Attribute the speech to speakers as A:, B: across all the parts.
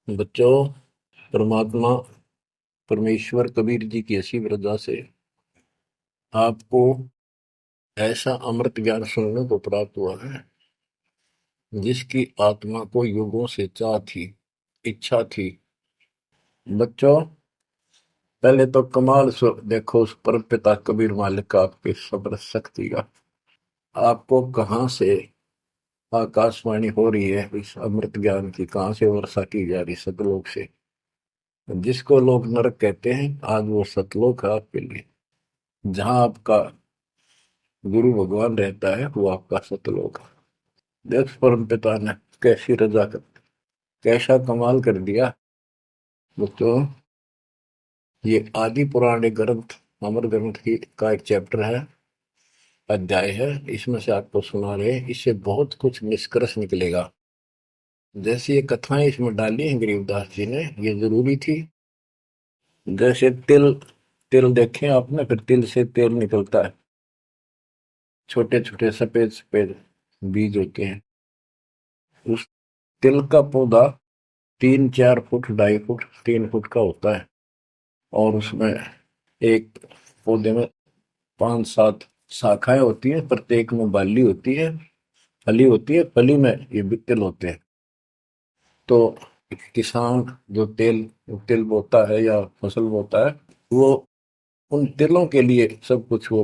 A: बच्चों, परमात्मा परमेश्वर कबीर जी की ऐसी वजह से आपको ऐसा अमृत ज्ञान सुनने को प्राप्त हुआ है जिसकी आत्मा को युगों से चाह थी, इच्छा थी। बच्चों, पहले तो कमाल देखो उस परम पिता कबीर मालिक का आपके सब्र शक्ति का। आपको कहाँ से आकाशवाणी हो रही है इस अमृत ज्ञान की, कहाँ से वर्षा की जा रही सतलोक से। जिसको लोग नरक कहते हैं, आज वो सतलोक है आपके लिए। जहाँ आपका गुरु भगवान रहता है वो आपका सतलोक है। देख परम पिता ने कैसी रजा कर, कैसा कमाल कर दिया। बच्चों, ये आदि पुराने ग्रंथ, अमर ग्रंथ की का एक चैप्टर है, अध्याय है। इसमें से आपको सुना रहे हैं, इससे बहुत कुछ निष्कर्ष निकलेगा। जैसे ये कथाएं इसमें डाली हैं गरीबदास जी ने, ये जरूरी थी। जैसे तिल, तिल देखें आपने, फिर तिल से तेल निकलता है। छोटे छोटे सफेद सफेद बीज होते हैं। उस तिल का पौधा 3-4 फुट, 2.5 फुट, 3 फुट का होता है। और उसमें एक पौधे में 5-7 शाखाएं होती हैं, प्रत्येक में बाली होती है, फली होती है, फली में ये भी तिल होते हैं। तो किसान जो तिल तिल बोता है या फसल बोता है, वो उन तिलों के लिए सब कुछ, वो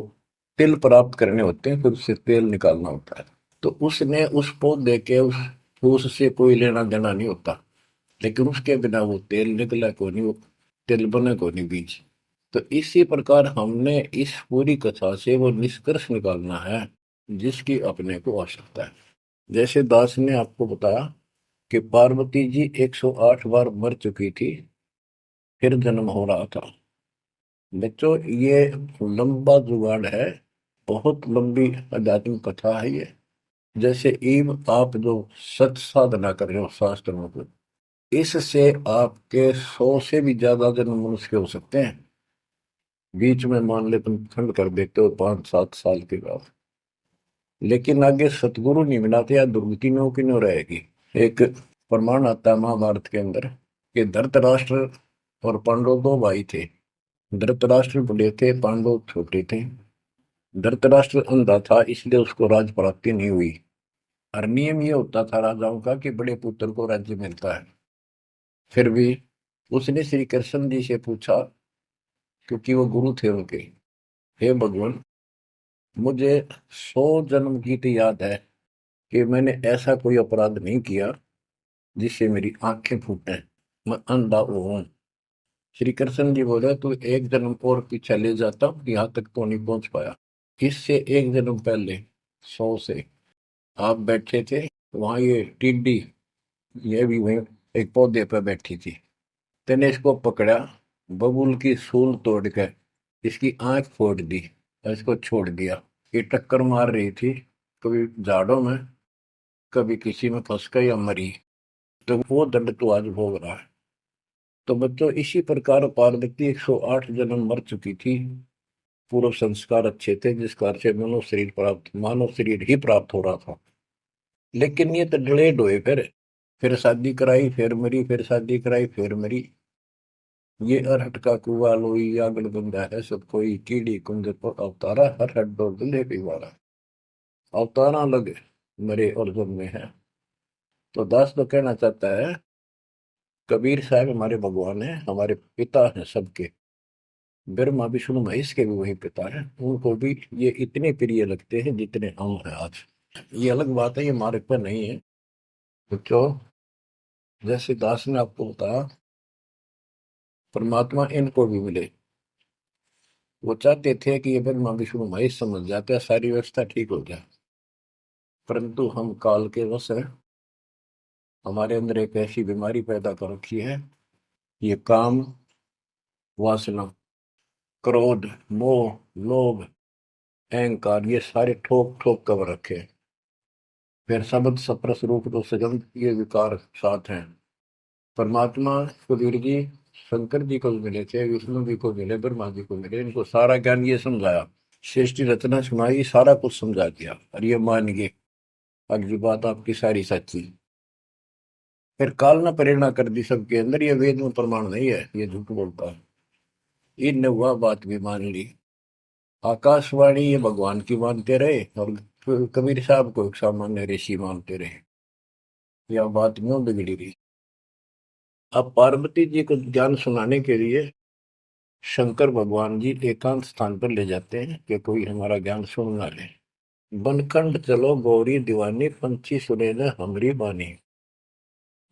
A: तिल प्राप्त करने होते हैं, फिर उससे तेल निकालना होता है। तो उसने उस पौधे के उस फूस से कोई लेना देना नहीं होता, लेकिन उसके बिना वो तेल निकला को नहीं, वो तिल बने को नहीं बीज। तो इसी प्रकार हमने इस पूरी कथा से वो निष्कर्ष निकालना है जिसकी अपने को आवश्यकता है। जैसे दास ने आपको बताया कि पार्वती जी 108 बार मर चुकी थी, फिर जन्म हो रहा था। बच्चों, ये लंबा जुगाड़ है, बहुत लंबी आध्यात्मिक कथा है ये। जैसे ईव आप जो सत साधना कर रहे हो शास्त्रों को, इससे आपके 100 से भी ज्यादा जन्म मनुष्य के हो सकते हैं। बीच में मान ले तुम खंड कर देते हो 5-7 साल के बाद, लेकिन आगे सतगुरु नहीं मिलाते या दुर्गति में की नहीं रहेगी। एक प्रमाण आता है महाभारत के अंदर कि धृतराष्ट्र और पांडव दो भाई थे। धृतराष्ट्र बड़े थे, पांडव छोटे थे। धृतराष्ट्र अंधा था, इसलिए उसको राज प्राप्ति नहीं हुई। और नियम ये होता था राजाओं का कि बड़े पुत्र को राज्य मिलता है। फिर भी उसने श्री कृष्ण जी से पूछा, क्योंकि वो गुरु थे उनके, हे भगवान, मुझे 100 जन्म की तो याद है कि मैंने ऐसा कोई अपराध नहीं किया जिससे मेरी आंखें फूटे, मैं अंधा हूं। श्री कृष्ण जी बोले, तू एक जन्म और पीछे ले जाता, यहाँ तक तो नहीं पहुंच पाया। इससे एक जन्म पहले 100 से आप बैठे थे, वहां ये टिड्डी, ये भी वहीं एक पौधे पर बैठी थी। तेने इसको पकड़ा, बबूल की सूल तोड़ के इसकी आंख फोड़ दी और इसको छोड़ दिया। ये टक्कर मार रही थी, कभी झाड़ों में, कभी किसी में फंस कर या मरी। तो वो दंड तो आज भोग रहा है। तो बच्चों, इसी प्रकार पार्वती 108 जन्म मर चुकी थी। पूर्व संस्कार अच्छे थे, जिस कारण से मानव शरीर ही प्राप्त हो रहा था। लेकिन ये तो डिलेड हुए, फिर शादी कराई, फिर मरी, फिर शादी कराई, फिर मरी। ये अरहट का कुआ लोई या गलबंदा है, सब कोई कीड़ी कुंज पर अवतारा, हर हट डोल दुल्हे पिवारा। अवतारा लग मरे और जन्मे हैं। तो दास तो कहना चाहता है, कबीर साहब हमारे भगवान है, हमारे पिता हैं सबके। ब्रह्मा विष्णु महेश के भी वही पिता हैं, उनको भी ये इतने प्रिय लगते हैं जितने हम हैं आज। ये अलग बात है, ये हमारे पर नहीं है। बच्चों, जैसे दास ने आपको बताया, परमात्मा इनको भी मिले। वो चाहते थे कि ये ब्रह्मा विष्णु महेश समझ जाते, सारी व्यवस्था ठीक हो जाए। परंतु हम काल के वश हैं, हमारे अंदर एक ऐसी बीमारी पैदा कर रखी है, ये काम, वासना, क्रोध, मोह, लोभ, अहंकार, ये सारे ठोक ठोक कर रखे हैं। फिर शब्द सप्रस रूप तो सजन, ये विकार साथ हैं। परमात्मा कबीर जी शंकर जी को भी मिले थे, विष्णु जी को मिले, ब्रह्मा जी को मिले, इनको सारा ज्ञान ये समझाया, सृष्टि रचना सुनाई, सारा कुछ समझा दिया, और ये मान गए, अगली बात आपकी सारी सच्ची। फिर काल ने प्रेरणा कर दी सबके अंदर, ये वेद में प्रमाण नहीं है, ये झूठ बोलता है। इनने वह बात भी मान ली। आकाशवाणी ये भगवान की मानते रहे और कबीर साहब को एक सामान्य ऋषि मानते रहे। यह बात क्यों बिगड़ी रही। अब पार्वती जी को ज्ञान सुनाने के लिए शंकर भगवान जी एकांत स्थान पर ले जाते हैं कि कोई हमारा ज्ञान सुनना ले। बनखंड चलो गौरी दीवानी, पंछी सुने न हमरी बानी।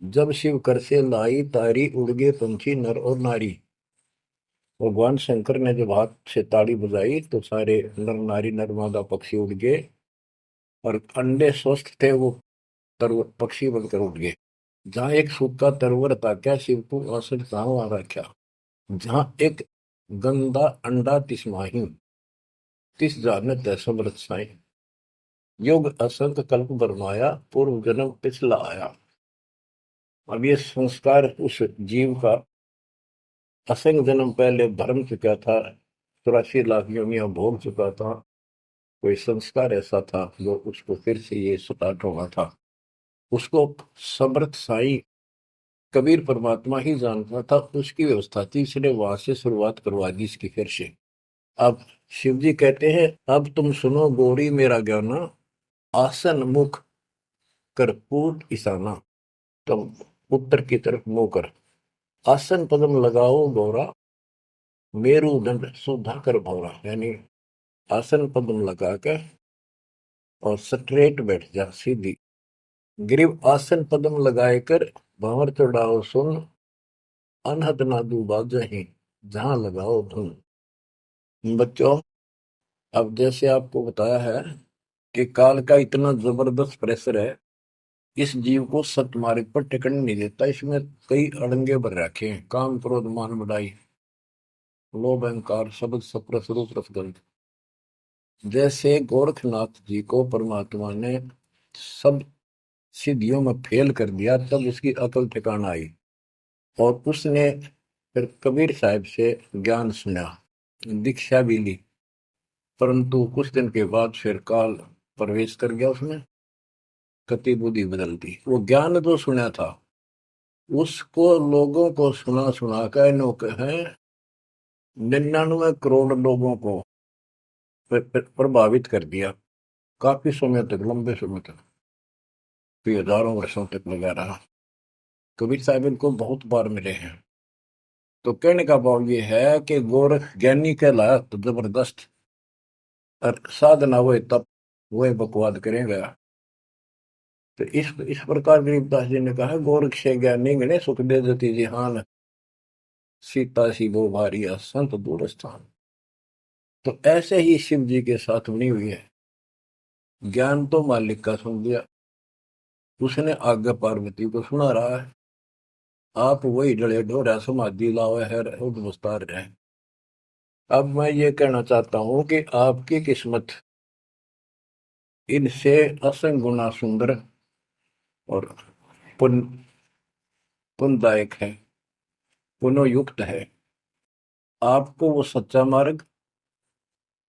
A: जब शिव कर से लाई तारी, उड़ गए पंछी नर और नारी। भगवान शंकर ने जब हाथ से ताड़ी बजाई तो सारे नर नारी नर मादा पक्षी उड़ गए और अंडे स्वस्थ थे वो तरवर पक्षी बनकर उड़ गए। जहां एक सूखा तरवर था क्या शिव को आसन कहाँ रखा। जहां एक गंदा अंडा तिसमाही, तिस जानत है समृत साई। युग असंख कल्प बरमाया, पूर्व जन्म पिछला आया। अब ये संस्कार उस जीव का असंख्य जन्म पहले भरम चुका था, 84 लाख योनियां भोग चुका था। कोई संस्कार ऐसा था जो उसको फिर से ये स्टार्ट होना था। उसको समर्थ साई कबीर परमात्मा ही जानता था, उसकी व्यवस्था थी, इसने वहां से शुरुआत करवा दी इसकी फिर से। अब शिव जी कहते हैं अब तुम सुनो गौरी मेरा ज्ञाना, आसन मुख कर्पूर ईशाना। तुम उत्तर की तरफ मुंह कर, आसन पदम लगाओ गौरा, मेरुदंड सुधा कर भौरा। यानी आसन पदम लगा कर और स्ट्रेट बैठ जा सीधी। ग्रीव आसन पदम लगाए कर, भंवर चढ़ाओ सुन, अनहद नादू बाजही, जहां लगाओ धुन। बच्चों, अब जैसे आपको बताया है कि काल का इतना जबरदस्त प्रेशर है, इस जीव को सत मार्ग पर टिकने नहीं देता। इसमें कई अड़ंगे भर रखे हैं, काम क्रोध मान बढ़ाई, लोभ अहंकार शब्द सप्रस रूप रसगंध। जैसे गोरखनाथ जी को परमात्मा ने सब सिद्धियों में फेल कर दिया, तब उसकी अकल ठिकाना आई और उसने फिर कबीर साहब से ज्ञान सुना, दीक्षा भी ली। परंतु कुछ दिन के बाद फिर काल प्रवेश कर गया उसमें, गति बुद्धि बदल दी। वो ज्ञान जो सुना था उसको लोगों को सुना सुना कर नौक है 99 करोड़ लोगों को प्रभावित कर दिया। काफी समय तक, लंबे समय तक, फिर हजारों वर्षों तक लगा रहा। कबीर साहब इनको बहुत बार मिले हैं। तो कहने का भाव ये है कि गोरख ज्ञानी कहलाया तो जबरदस्त, और साधना हुए तब वह बकवाद करेगा। तो इस प्रकार गरीबदास जी ने कहा गोरख से ज्ञानी गणे, सुख दे जति जिहान, सीता सी वो भारी संत दूर स्थान। तो ऐसे ही शिव जी के साथ बनी हुई है। ज्ञान तो मालिक का सुन लिया, उसने आगे पार्वती को सुना रहा है। आप वही डले ढोरा समाधि लावे है उद्वस्तार रहे। अब मैं ये कहना चाहता हूं कि आपकी किस्मत इनसे असंग गुना सुंदर और पुण्यदायक है, पुनोयुक्त है। आपको वो सच्चा मार्ग,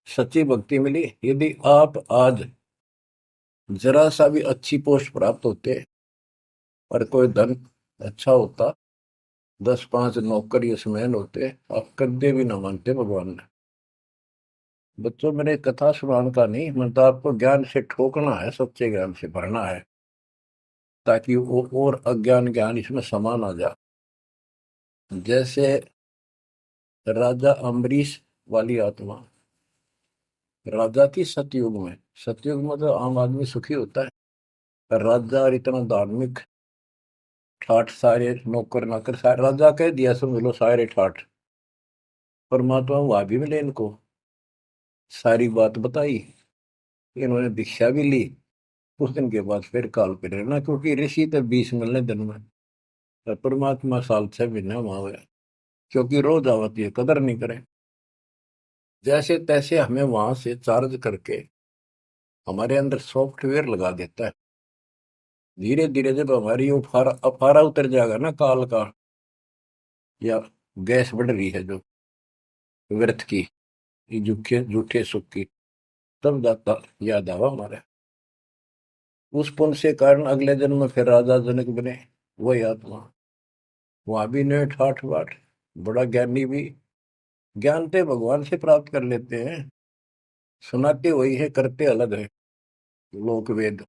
A: सच्ची भक्ति मिली। यदि आप आज जरा सा भी अच्छी पोस्ट प्राप्त होते और कोई धन अच्छा होता, 10-5 नौकर यशमैन होते, आप कदे भी ना मानते भगवान ने। बच्चों, मैंने कथा सुनाने का नहीं, मैं तो आपको ज्ञान से ठोकना है, सच्चे ज्ञान से भरना है, ताकि वो और अज्ञान ज्ञान इसमें समा ना जा। जैसे राजा अम्बरीश वाली आत्मा राजा की सतयुग में, सतयुग में तो आम आदमी सुखी होता है। राजा और इतना धार्मिक, ठाठ सारे नौकर नाकर सारे, राजा कह दिया समझ लो सारे ठाठ। परमात्मा वहां भी मिले इनको, सारी बात बताई, इन्होंने दीक्षा भी ली। कुछ दिन के बाद फिर काल पे रहना, क्योंकि ऋषि तो 20 मिलने दिन में, और परमात्मा साल 6 महीने वहां हुए, क्योंकि रोज आवती है, कदर नहीं करे। जैसे तैसे हमें वहां से चार्ज करके हमारे अंदर सॉफ्टवेयर लगा देता है। धीरे धीरे जब हमारी अफारा अफारा उतर जाएगा ना काल का, या गैस बढ़ रही है जो व्यर्थ की, ये झूठे झूठे सुख की, तब जाता याद आवा हमारे। उस पुण्य से कारण अगले जन्म में फिर राजा जनक बने, वही आत्मा। वहां भी नेठ ठाठ बाट, बड़ा ज्ञानी भी ज्ञान तो भगवान से प्राप्त कर लेते हैं, सुनाते वही है, करते अलग है। लोक वेद।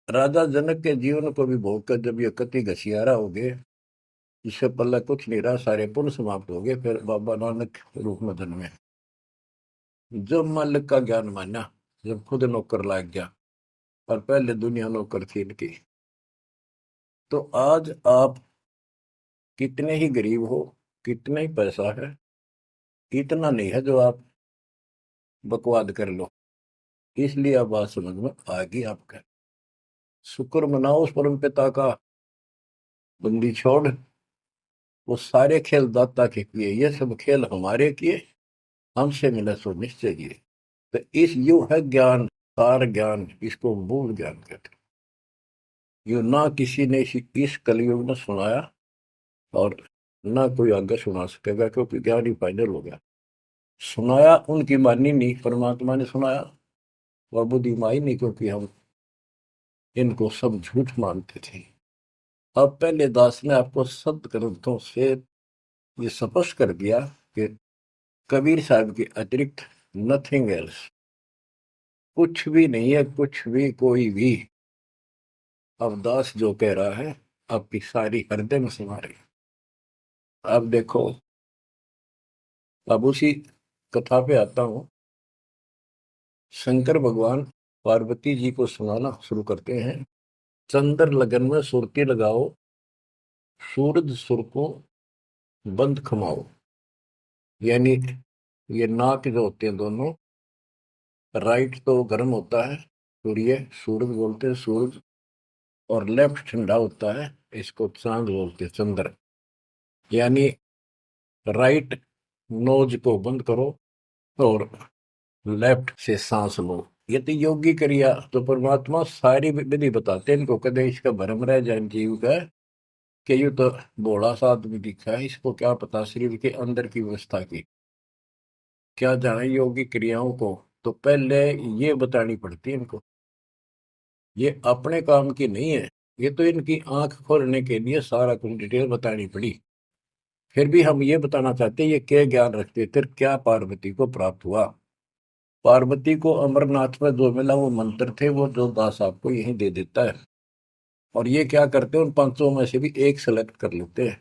A: राजा जनक के जीवन को भी भोग कर जब ये कति घसियारा हो गए, इससे पल्ला कुछ नहीं रहा, सारे पुण्य समाप्त हो गए, फिर बाबा नानक रूप में जन्मे। जब मालिक का ज्ञान माना, जब खुद नौकर लाग गया, और पहले दुनिया नौकर थी इनकी। तो आज आप कितने ही गरीब हो, कितना ही पैसा है, इतना नहीं है जो आप बकवाद कर लो। इसलिए अब बात समझ में आ गई आपका। शुक्र मनाओ उस परम पिता का, बंदी छोड़। वो सारे खेल दाता के किए, ये सब खेल हमारे किए, हमसे मिला सो निश्चय किए। तो इस यू है ज्ञान, सार ज्ञान, इसको मूल ज्ञान कहते हैं। यू ना किसी ने इस कलयुग में सुनाया, और ना कोई आगे सुना सकेगा, क्योंकि ज्ञान ही फाइनल हो गया। सुनाया उनकी मानी नहीं, परमात्मा ने सुनाया, और बुद्धि माई नहीं, क्योंकि हम इनको सब झूठ मानते थे। अब पहले दास ने आपको सद ग्रंथों से ये स्पष्ट कर दिया कि कबीर साहब के अतिरिक्त नथिंग एल्स, कुछ भी नहीं है, कुछ भी कोई भी। अब दास जो कह रहा है, आपकी सारी हृदय में समा रही। अब देखो, अब उसी कथा पे आता हूं। शंकर भगवान पार्वती जी को सुनाना शुरू करते हैं। चंद्र लगन में सुरती लगाओ, सूरज सुर को बंद खमाओ। यानी ये नाक जो होते हैं दोनों, राइट तो गर्म होता है, सूर्य सूरज बोलते हैं सूरज, और लेफ्ट ठंडा होता है, इसको चांद बोलते हैं चंद्र। यानी राइट नोज को बंद करो, और लेफ्ट से सांस लो। ये तो योगी क्रिया। तो परमात्मा सारी विधि बताते हैं इनको, कदे इसका भ्रम रह जाए जीव का, कि यू तो भोला सा आदमी दिखा है, इसको क्या पता शरीर के अंदर की व्यवस्था की, क्या जाने योगी क्रियाओं को। तो पहले ये बतानी पड़ती है इनको, ये अपने काम की नहीं है, ये तो इनकी आंख खोलने के लिए सारा कुछ डिटेल बतानी पड़ी। फिर भी हम ये बताना चाहते हैं, ये क्या ज्ञान रखते थे, क्या पार्वती को प्राप्त हुआ। पार्वती को अमरनाथ में जो मिला वो मंत्र थे, वो जो दास आपको यही दे देता है। और ये क्या करते हैं, उन पांचों में से भी एक सेलेक्ट कर लेते हैं,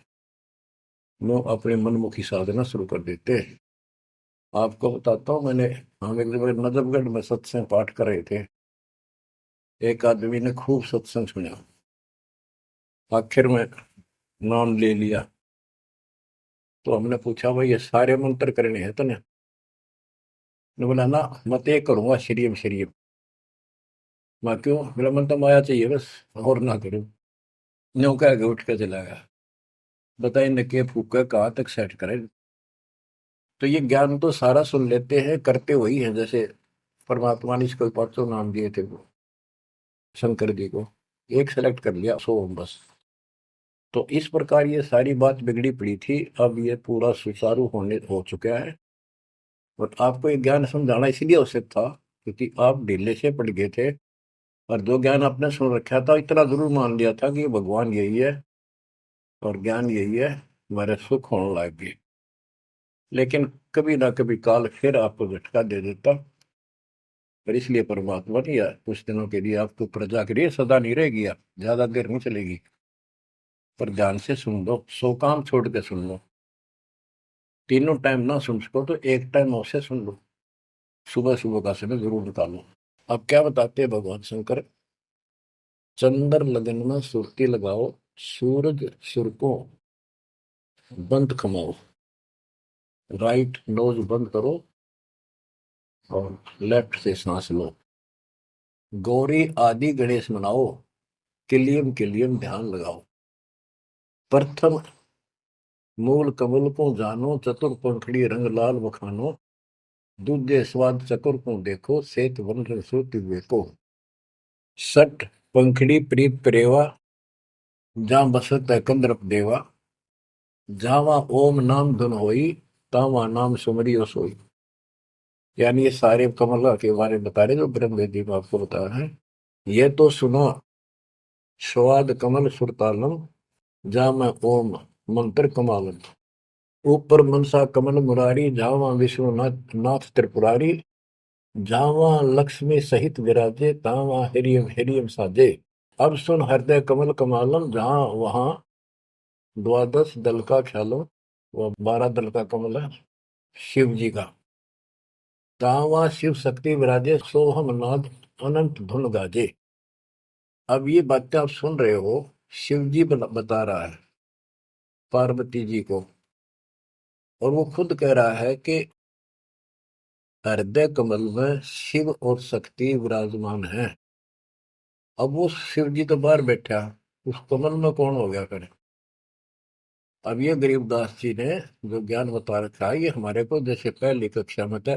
A: वो अपने मनमुखी साधना शुरू कर देते हैं। आपको बताता हूँ, मैंने, हम एक जगह नजफगढ़ में सत्संग पाठ कर रहे थे। एक आदमी ने खूब सत्संग सुना, आखिर में नाम ले लिया। तो हमने पूछा, भाई ये सारे मंत्र करने हैं तने? ने बोला ना, मत एक करूंगा श्रीम श्रीम। मैं क्यों? मेरा मन तो माया चाहिए बस, और ना करूं। न्यू कह के उठ के चला गया। बताइए न के फूका कहाँ तक सेट करें। तो ये ज्ञान तो सारा सुन लेते हैं, करते वही है। जैसे परमात्मा ने इसको पांचों नाम दिए थे, वो शंकर जी को एक सेलेक्ट कर लिया, सो बस। तो इस प्रकार ये सारी बात बिगड़ी पड़ी थी, अब ये पूरा सुचारू होने हो चुका है। और आपको ये ज्ञान समझाना इसीलिए आवश्यक था, क्योंकि आप ढीले से पड़ गए थे, और जो ज्ञान आपने सुन रखा था, इतना जरूर मान लिया था कि ये भगवान यही है और ज्ञान यही है, हमारे सुख होने लग गए। लेकिन कभी ना कभी काल फिर आपको झटका दे देता। पर इसलिए परमात्मा ने यार कुछ दिनों के लिए आपको प्रजा के लिए, सदा नहीं रहेगी, आप ज्यादा देर नहीं चलेगी। पर ध्यान से सुन लो, सो काम छोड़ के सुन लो। तीनों टाइम ना सुन सको तो एक टाइम अवश्य सुन लो, सुबह सुबह का समय जरूर निकालो। अब क्या बताते हैं भगवान शंकर? चंद्र लगन में सुरती लगाओ, सूरज सुर को बंद खमाओ। राइट नोज बंद करो, और लेफ्ट से सांस लो। गौरी आदि गणेश मनाओ, किलियम किलियम ध्यान लगाओ। प्रथम मूल कमल को जानो, चतुर पंखड़ी रंग लाल बखानो। दूजे स्वाद चतुर को देखो, सेत वन रसोति देखो। सठ पंखड़ी प्रीत प्रेवा, जहाँ बसत है कंद्रप देवा। जावा ओम नाम धुन होई, तावा नाम सुमरियो सोई। यानी ये सारे कमल के बारे में बता रहे, जो ब्रह्म वेदी में आपको बताया है। ये तो सुनो, स्वाद कमल सुरतालम, जा मैं ओम मंत्र कमालम। ऊपर मनसा कमल मुरारी, जावा विश्वनाथ नाथ त्रिपुरारी। जावा लक्ष्मी सहित विराजे, तावा हिरियम हिरियम साजे। अब सुन हृदय कमल कमालम, जहां वहां द्वादश दल का ख्यालो, वो 12 दल का कमल है शिव जी का। तावा शिव शक्ति विराजे, सोहम नाद अनंत धुन गाजे। अब ये बातें आप सुन रहे हो, शिव जी बता रहा है पार्वती जी को, और वो खुद कह रहा है कि हृदय कमल में शिव और शक्ति विराजमान है। अब वो शिव जी तो बाहर बैठा, उस कमल में कौन हो गया करे। अब ये गरीबदास जी ने जो ज्ञान बता रखा है, ये हमारे को जैसे पहली कक्षा में था,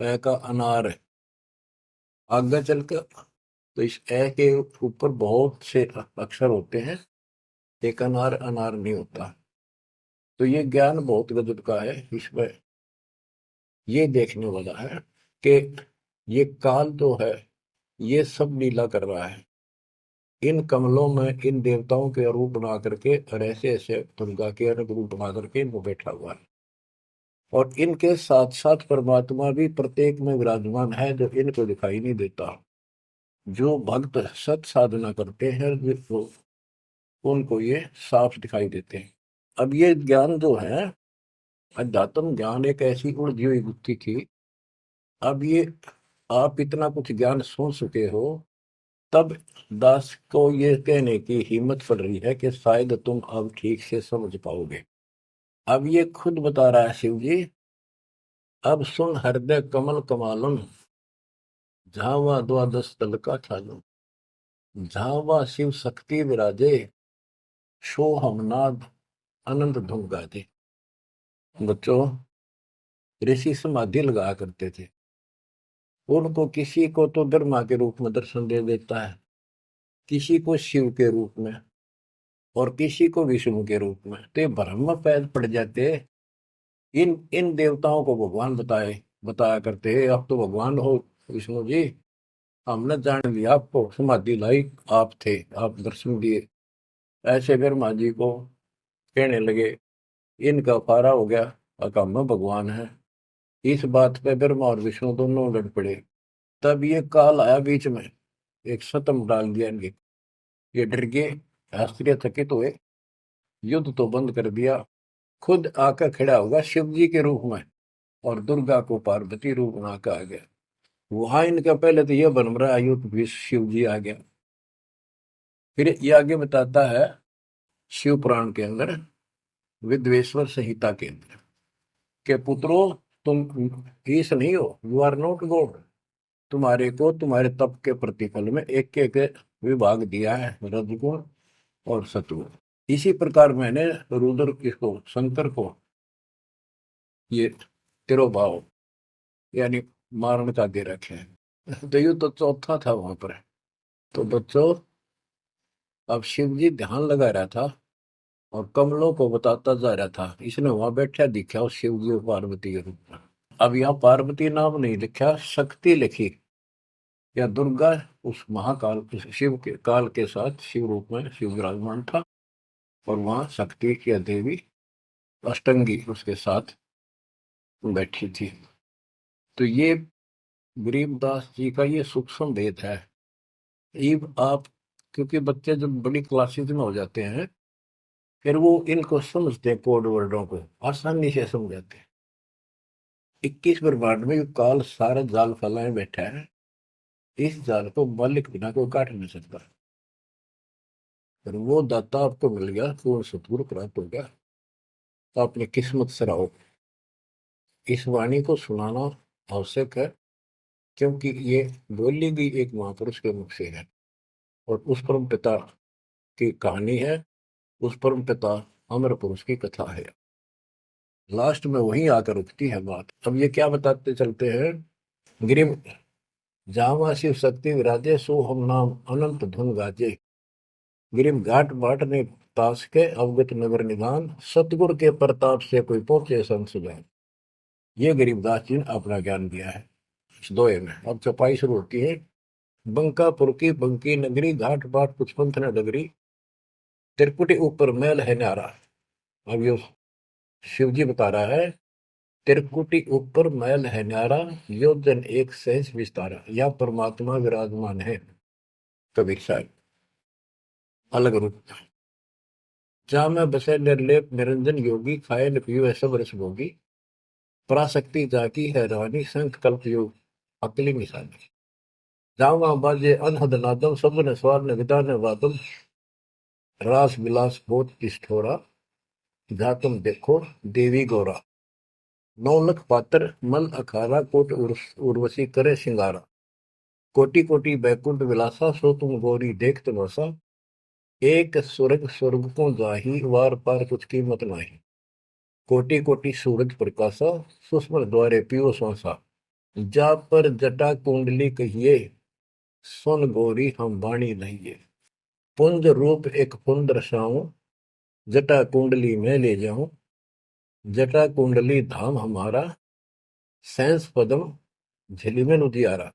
A: ए का अनार है। आगे चल कर तो इस ए के ऊपर बहुत से अक्षर होते हैं, एक अनार अनार नहीं होता। तो ये ज्ञान बहुत गजब का है। इसमें ये देखने वाला है कि ये काल जो है ये सब लीला कर रहा है। इन कमलों में इन देवताओं के रूप बना करके और ऐसे ऐसे दुर्गा के अलग रूप बना करके इनको बैठा हुआ है, और इनके साथ साथ परमात्मा भी प्रत्येक में विराजमान है, जो इनको दिखाई नहीं देता। जो भक्त सत साधना करते हैं वो उनको ये साफ दिखाई देते हैं। अब ये ज्ञान जो है, अध्यात्म ज्ञान एक ऐसी उलझी हुई गुत्थी थी। अब ये आप इतना कुछ ज्ञान सुन चुके हो, तब दास को ये कहने की हिम्मत पड़ रही है कि शायद तुम अब ठीक से समझ पाओगे। अब ये खुद बता रहा है शिव जी, अब सुन हृदय कमल कमालम, झावा द्वादश तल का ख्यालम। झावा शिव शक्ति विराजे, शो हमनाद आनंद धुन गाजे। बच्चों, ऋषि समाधि लगा करते थे, उनको किसी को तो ब्रह्मा के रूप में दर्शन दे देता है, किसी को शिव के रूप में, और किसी को विष्णु के रूप में। तो ये भ्रम में पैर पड़ जाते। इन इन देवताओं को भगवान बताया करते हैं, आप तो भगवान हो विष्णु जी, हमने जान लिया आपको, समाधि लाई आप थे, आप दर्शन दिए। ऐसे ब्रह्मा जी को कहने लगे, इनका पारा हो गया, अकाम में भगवान है। इस बात पे ब्रह्मा और विष्णु दोनों लड़ पड़े। तब ये काल आया बीच में, एक सतम डाल दिया इनके। ये डर गए, आश्चर्य थकित हुए, युद्ध तो बंद कर दिया, खुद आकर खड़ा होगा शिव जी के रूप में, और दुर्गा को पार्वती रूप बना के आ गया। वहां इनका पहले तो यह बन रहा है, युद्ध भी शिव जी आ गया। फिर ये आगे बताता है शिव पुराण के अंदर, विद्वेश्वर संहिता के अंदर, के पुत्रों तुम ईश नहीं हो, यू आर नॉट गॉड। तुम्हारे को तुम्हारे तप के प्रतिफल में एक एक विभाग दिया है, रजगुण और सतगुण। इसी प्रकार मैंने रुद्र इसको शंकर को ये तिरोभाव यानी मारण का दे रखे हैं। तो ये तो चौथा था वहां पर। तो बच्चों, अब शिव जी ध्यान लगा रहा था और कमलों को बताता जा रहा था। इसने वहां बैठा दिखा उस शिव जी और पार्वती के रूप में। अब यहाँ पार्वती नाम नहीं लिखा, शक्ति लिखी, या दुर्गा उस महाकाल शिव के काल के साथ शिव रूप में शिव विराजमान था, और वहां शक्ति की देवी अष्टंगी उसके साथ बैठी थी। तो ये गरीबदास जी का ये सूक्ष्म भेद है। इब आप, क्योंकि बच्चे जब बड़ी क्लासेस में हो जाते हैं, फिर वो इनको समझते हैं, कोड वर्डों को आसानी से समझ जाते हैं। 21 ब्रह्मांड में काल सारा जाल फैलाए बैठा है, इस जाल को मालिक बिना कोई काट नहीं सकता। फिर वो दाता आपको मिल गया, पूर्ण सतगुरु प्राप्त हो गया, तो अपनी किस्मत से रहो। इस वाणी को सुनाना आवश्यक है, क्योंकि ये बोली गई एक महापुरुष के मुख से है, और उस परम पिता की कहानी है, उस परम पिता अमर पुरुष की कथा है। लास्ट में वहीं आकर रुकती है बात। अब ये क्या बताते चलते हैं, गिरिम जावा शिव शक्ति विराजे, सो हम नाम अनंत धुन गाजे। गिरिम घाट बाट ने तास के, अवगत नगर निदान, सतगुर के प्रताप से कोई पहुंचे संसुजान। ये गरीबदास जी ने अपना ज्ञान दिया है इस दोहे में। अब चौपाई शुरू होती है। बंकापुर की बंकी नगरी, घाट बाट पुष्पंथ न डगरी, त्रिपुटी ऊपर मैल है न्यारा। अब ये शिव जी बता रहा है, त्रिकुटी ऊपर मैल है न्यारा, योजन एक सहज विस्तारा। या परमात्मा विराजमान है, कबीर साहब अलग रूप। जा में बसे निर्लेप निरंजन योगी, खाए न पियो सब रस भोगी, पराशक्ति जाकी है रानी, संख कल्प योग अकली निशानी। जावा बाजे अनहद नादम, सब न स्वार न विदा न वादम, रास विलास बहुत किष्ठोरा, जा तुम देखो देवी गौरा। नौलख पात्र मल अखारा, कोट उर्वशी करे सिंगारा, कोटि कोटि बैकुंठ विलासा, सो तुम गौरी देख तमासा, एक स्वर्ग स्वर्ग को जाही, वार पार कुछ कीमत नाही, कोटि कोटि सूरज प्रकाशा, सुषमन द्वारे पियो सांसा, जा पर जटा कुंडली कहिए, सुन गौरी हम वाणी लहिए, पुंज रूप एक पुंज रसाऊं, जटा कुंडली में ले जाऊं, जटा कुंडली धाम हमारा, सैंस पदम झिलिमिन उजियारा,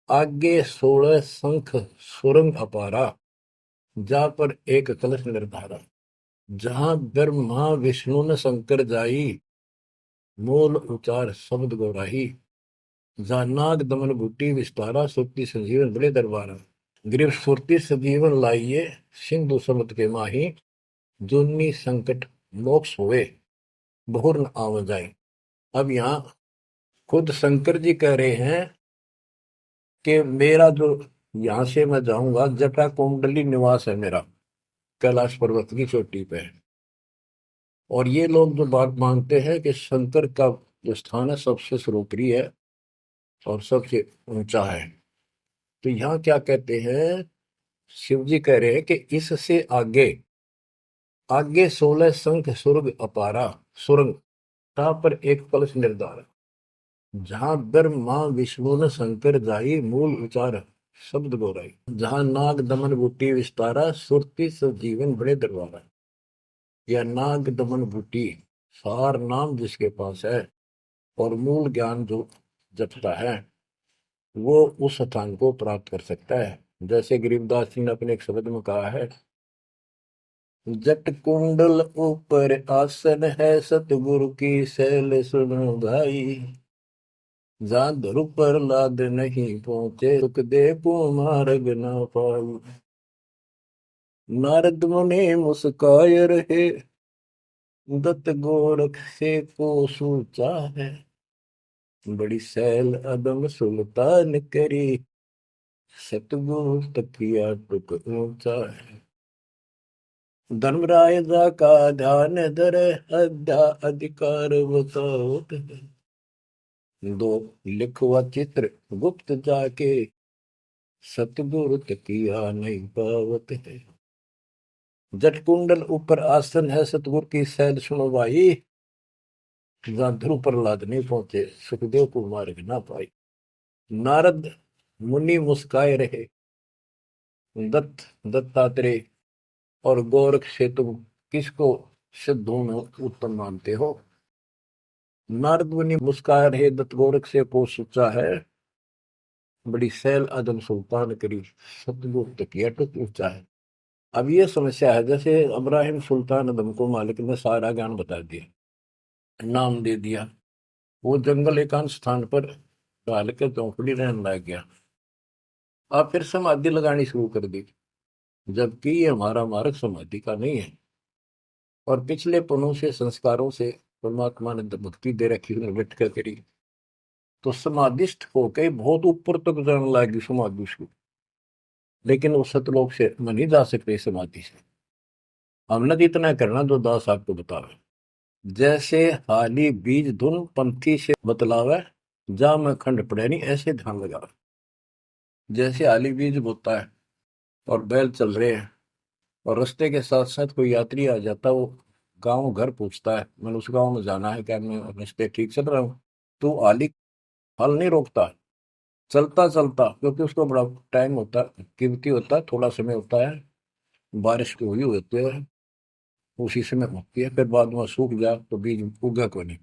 A: आगे 16 शंख सुरंग अपारा, जा पर एक कलश निर्धारा, जहां ब्रह्मा विष्णु न शंकर जाई, मूल उचार शब्द गौराही, जहाँ नाग दमन बूटी विस्तारा, सुक्ति संजीवन बड़े दरबारा, ग्रीव सुरती सजीवन लाइए, सिंधु समुद्र के माही, जुन्नी संकट मोक्ष हुए, बहुर न आव जाए। अब यहाँ खुद शंकर जी कह रहे हैं कि मेरा जो यहाँ से मैं जाऊंगा, जटा कुंडली निवास है मेरा, कैलाश पर्वत की चोटी पे। और ये लोग जो बात मानते हैं कि शंकर का जो स्थान है सबसे सर्वोपरि है और सबसे ऊंचा है, तो यहाँ क्या कहते हैं, शिव जी कह रहे हैं कि इससे आगे आगे 16 शंख सुरग अपारा, सुरंग, जहाँ पर एक कलश निर्धार, जहाँ ब्रह्मा विष्णु न शंकर जाई, मूल उचार शब्द गौराई, जहाँ नाग दमन बूटी विस्तारा, सुरति सजीवन बड़े दरबारा। या नाग दमन बूटी सार नाम जिसके पास है और मूल ज्ञान जो जपता है, वो उस स्थान को प्राप्त कर सकता है। जैसे गरीबदास जी ने अपने एक शब्द में कहा है, जट कुंडल ऊपर आसन है, सतगुरु की शैल सुनो भाई, जहाँ ध्रुव पर लाद नहीं पहुंचे, सुख दे को मार्ग न पाई। नारद मुनि मुस्काय रहे, दत्त गोरख से को सूचा है, बड़ी सैल अदम सुल्तान करी, सतगुरु तकिया टुक ऊंचा है। धर्मराय जा का ध्यान धरे, अध्या अधिकार बताओ, दो लिखवा चित्र गुप्त जाके, सतगुरु तकिया नहीं पावत है। जट कुंडल ऊपर आसन है, सतगुरु की सैल सुनो भाई, जहां ध्रुव प्रहलाद नहीं पहुंचे, सुखदेव को मार्ग ना पाई। नारद मुनि मुस्काए रहे, दत्तात्रेय और गोरख से तुम किसको सिद्धों में उत्तम मानते हो? नारद मुनि मुस्काए रहे, दत्त गोरख से को सुचा है, बड़ी सैल अदम सुल्तान करी, सतगुरु तकिया टुक ऊंचा है। अब ये समस्या है, जैसे इब्राहिम सुल्तान अदम को मालिक ने सारा ज्ञान बता दिया, नाम दे दिया, वो जंगल एकांत स्थान पर डाल के चौपड़ी रहने लग गया। अब फिर समाधि लगानी शुरू कर दी, जबकि ये हमारा मार्ग समाधि का नहीं है, और पिछले पुनों से संस्कारों से परमात्मा ने भक्ति दे रखी, निवृत्त कर करी, तो समाधिस्थ होके बहुत ऊपर तक जाने लगी समाधि से, लेकिन उस सतलोक से मन नहीं जा सकते समाधि से। हमने तो इतना करना जो दास आपको बतावे, जैसे हाली बीज धुन पंथी से बतलावे, जा में खंड पड़े नहीं ऐसे ध्यान लगावे। जैसे हाली बीज बोता है और बैल चल रहे हैं, और रास्ते के साथ साथ कोई यात्री आ जाता, वो गांव घर पूछता है, मैंने उस गांव में जाना है, क्या मैं रास्ते ठीक चल रहा हूँ, तो हाली हल नहीं रोकता, चलता चलता, क्योंकि उसको बड़ा टाइम होता है, कीमती होता है, थोड़ा समय होता है, बारिश हुई होती है, उसी समय होती है, फिर बाद में सूख जाए तो बीज उगा को नहीं,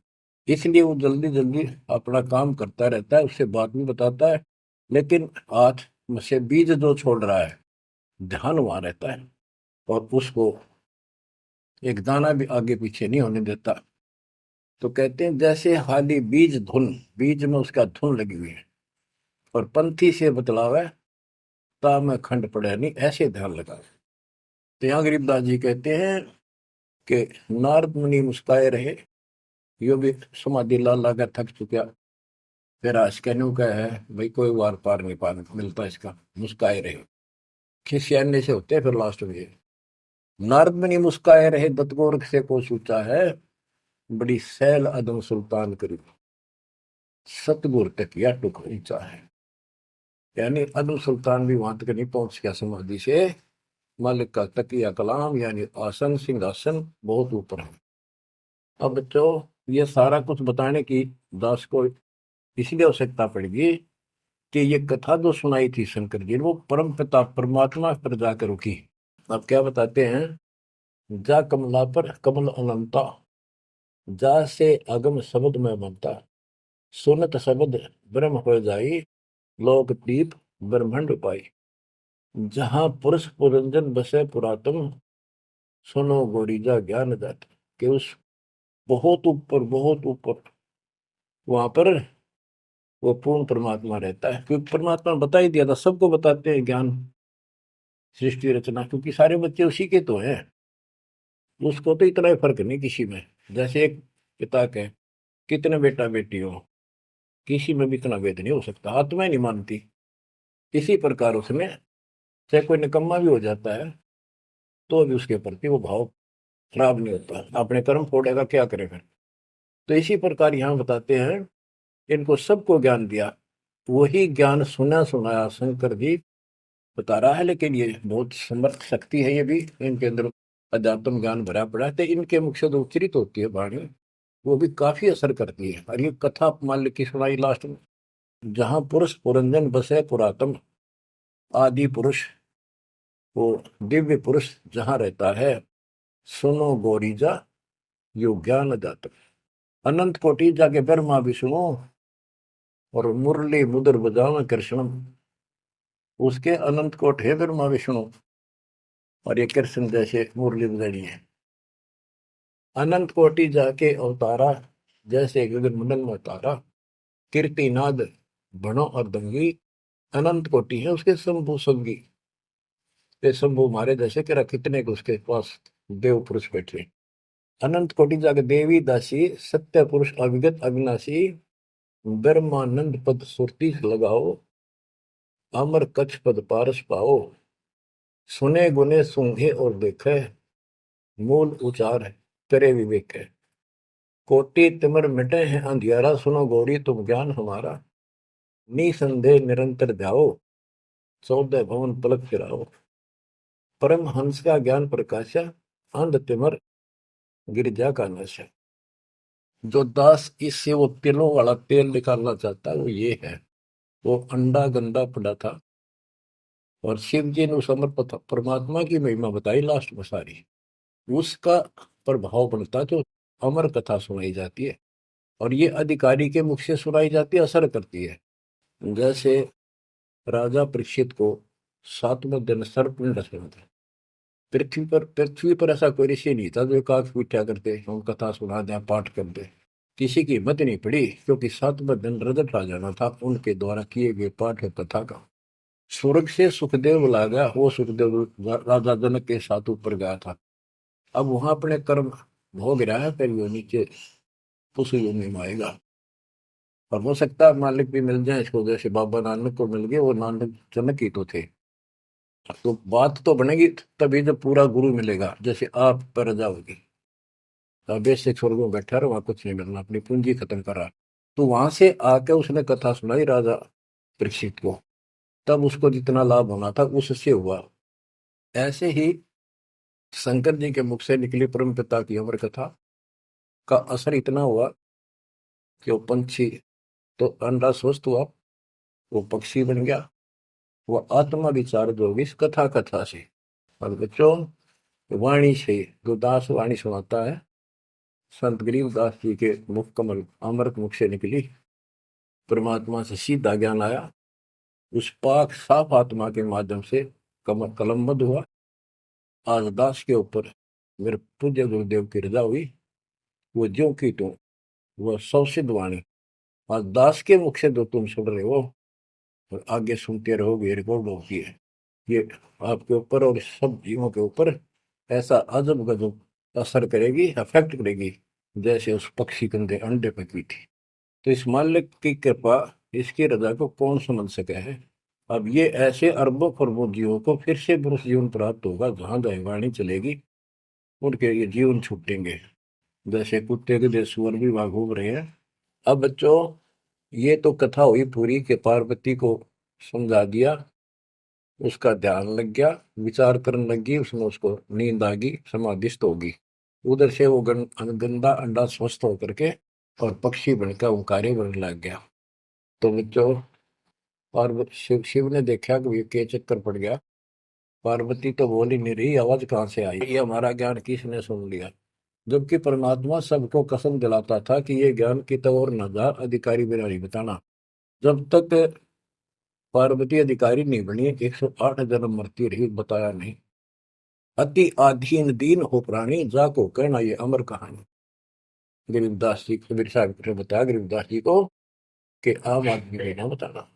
A: इसलिए वो जल्दी जल्दी अपना काम करता रहता है, उससे बात भी बताता है, लेकिन हाथ से बीज जो छोड़ रहा है, ध्यान वहां रहता है और उसको एक दाना भी आगे पीछे नहीं होने देता। तो कहते हैं जैसे हाली बीज धुन, बीज में उसका धुन लगी हुई है और पंथी से बतलावे ता में खंड पड़े नहीं, ऐसे ध्यान लगा। तो यहाँ गरीबदास जी कहते हैं कि नारद मुनि मुस्काए रहे, यो भी समाधि ला ला थक चुका, फिर आज कहने का है भाई कोई वार पार नहीं पा मिलता इसका, मुस्काए रहे खिसियाने से होते हैं। फिर लास्ट में नारद मुनि मुस्काए रहे, दत्तगोरख से को सूचा है, बड़ी सैल अदम सुल्तान करी, सतगुर तक या टुक ऊंचा है। यानी अदम सुल्तान भी वहां तक नहीं पहुंच गया समाधि से, मालिक का तकिया कलाम यानी आसन सिंहासन बहुत ऊपर है। अब बच्चों ये सारा कुछ बताने की दास को इसलिए आवश्यकता पड़ेगी कि ये कथा जो सुनाई थी शंकर जी ने, वो परम पिता परमात्मा पर जाकर रुकी। अब क्या बताते हैं, जा कमला पर कमल अनंता, जा से अगम शब्द में बनता, सुनत शब्द ब्रह्म हो जाई, लोक दीप ब्रह्मंड पाई, जहां पुरुष पुरंजन बसे पुरातन, सुनो गोरीजा ज्ञान जात। कि उस बहुत ऊपर वहां पर वो पूर्ण परमात्मा रहता है, क्योंकि परमात्मा ने बता ही दिया था, सबको बताते हैं ज्ञान सृष्टि रचना, क्योंकि सारे बच्चे उसी के तो हैं। उसको तो इतना ही फर्क नहीं किसी में, जैसे एक पिता के कितने बेटा बेटी हो, किसी में भी इतना भेद नहीं हो सकता, आत्मा ही नहीं मानती। इसी प्रकार उसमें चाहे कोई निकम्मा भी हो जाता है तो भी उसके प्रति वो भाव खराब नहीं होता, अपने कर्म फोड़ेगा क्या करेगा। तो इसी प्रकार यहाँ बताते हैं, इनको सबको ज्ञान दिया, वही ज्ञान सुना सुनाया शंकर जी बता रहा है। लेकिन ये बहुत समर्थ शक्ति है, ये भी इनके अंदर अध्यात्म ज्ञान भरा पड़ा है, तो इनके मुख से जो उच्चरित होती है वाणी वो भी काफी असर करती है। और ये कथा मान ली की सुनाई लास्ट में, जहां पुरुष पुरंजन बसे पुरातन, आदि पुरुष वो दिव्य पुरुष जहां रहता है, सुनो गोरीजा यो ज्ञान जातक, अनंत कोटि जाके ब्रह्मा विष्णु और मुरली मुदर बजाओ कृष्णम, उसके अनंत कोट है ब्रह्मा विष्णु और ये कृष्ण जैसे मुरली बजानी है। अनंत कोटि जाके अवतारा, जैसे गगन मंडल में अवतारा, कीर्तिनाद भणो और दंगी, अनंत कोटि है उसके शंभु संगी। ये शंभु मारे जैसे कि कितने को उसके पास देव पुरुष बैठे। अनंत कोटि जाके देवी दासी, सत्य पुरुष अविगत अविनाशी, ब्रह्मानंद पद सुरती लगाओ, अमर कच्छ पद पारस पाओ, सुने गुने सूंघे और देखे, मूल उचार है करे विवेक है, कोटि तिमर मिटे हैं अंधियारा, सुनो गौरी तुम ज्ञान हमारा, निसंदेह निरंतर ध्याओ, 14 भवन पलक फिराओ, परम हंस का ज्ञान प्रकाशा, अंध तिमर गिरजा का नशा। जो दास इससे वो तिलों वाला तेल निकालना चाहता है वो ये है, वो अंडा गंदा पड़ा था और शिव जी ने समर्पित परमात्मा की महिमा बताई लास्ट में सारी, उसका प्रभाव बनता जो अमर कथा सुनाई जाती है और ये अधिकारी के मुख से सुनाई जाती है, असर करती है। जैसे राजा परीक्षित को 7वें दिन सर्प ने डसा था। पृथ्वी पर ऐसा कोई ऋषि नहीं था जो एकाक उठा करते हम कथा सुना दें पाठ कर दे, किसी की हिम्मत नहीं पड़ी, क्योंकि 7वें दिन रजत आ जाना था उनके द्वारा किए गए पाठ कथा का। स्वर्ग से सुखदेव बुला गया, वो सुखदेव राजा जनक के साथ ऊपर गया था, अब वहां अपने कर्म भोग रहा है, फिर वो नीचे उस योनि में आएगा। और हो सकता है मालिक भी मिल जाए इसको, जैसे बाबा नानक को मिल गए, वो नानक जनक ही तो थे। तो बात तो बनेगी तभी जब पूरा गुरु मिलेगा, जैसे आप पर रजा होगी, बेसिक स्वर्ग में बैठा रहा, वहां कुछ नहीं मिलना, अपनी पूंजी खत्म करा। तो वहां से आके उसने कथा सुनाई राजा परीक्षित को, तब उसको जितना लाभ होना था उससे हुआ। ऐसे ही शंकर जी के मुख से निकली परम पिता की अमर कथा का असर इतना हुआ कि वो पंछी तो अंडा स्वस्थ हुआ, वो पक्षी बन गया, वो आत्मा विचार जो होगी इस कथा से। और बच्चों वाणी से जो दास वाणी सुनाता है, संत गरीबदास जी के मुख कमल अमृत मुख से निकली, परमात्मा से सीधा ज्ञान आया उस पाक साफ आत्मा के माध्यम से कलमबद्ध हुआ। आज दास के ऊपर मेरे पूज्य गुरुदेव की रजा हुई, वो ज्यों की त्यों, वह सौ सिद्ध वाणी आज दास के मुख से जो तुम सुन रहे हो और आगे सुनते रहोगे, रिकॉर्ड होती है, ये आपके ऊपर और सब जीवों के ऊपर ऐसा अजब गजब असर करेगी, अफेक्ट करेगी, जैसे उस पक्षी कंधे अंडे पे की थी। तो इस मालिक की कृपा, इसकी रजा को कौन समझ सके है। अब ये ऐसे अरबों खरबों जीवों को फिर से पुरुष जीवन प्राप्त होगा, जहां दैवाणी चलेगी उनके ये जीवन छूटेंगे, जैसे कुत्ते के देश सुअर भी वहां घूम रहे हैं। अब बच्चों, ये तो कथा हुई पूरी के पार्वती को समझा दिया, उसका ध्यान लग गया, विचार करने लगी, उसमें उसको नींद आ गई, समाधिस्थ होगी। उधर से वो गंदा अंडा स्वस्थ होकर के और पक्षी बनकर ओंकारे बनने लग गया। तो बच्चों, पार्वती शिव ने देखा कि ये के चक्कर पड़ गया, पार्वती तो बोल ही नहीं रही, आवाज कहाँ से आई, ये हमारा ज्ञान किसने सुन लिया। जबकि परमात्मा सबको कसम दिलाता था कि ये ज्ञान की तो और न जा, अधिकारी बिना नहीं बताना। जब तक पार्वती अधिकारी नहीं बनी, 108 जन्म मरती रही, बताया नहीं। अति आधीन दीन हो प्राणी, जाको कहना ये अमर कहानी। गरीबदास जी कबीर साहब ने बताया गरीबदास जी को कि आम आदमी को ना बताना।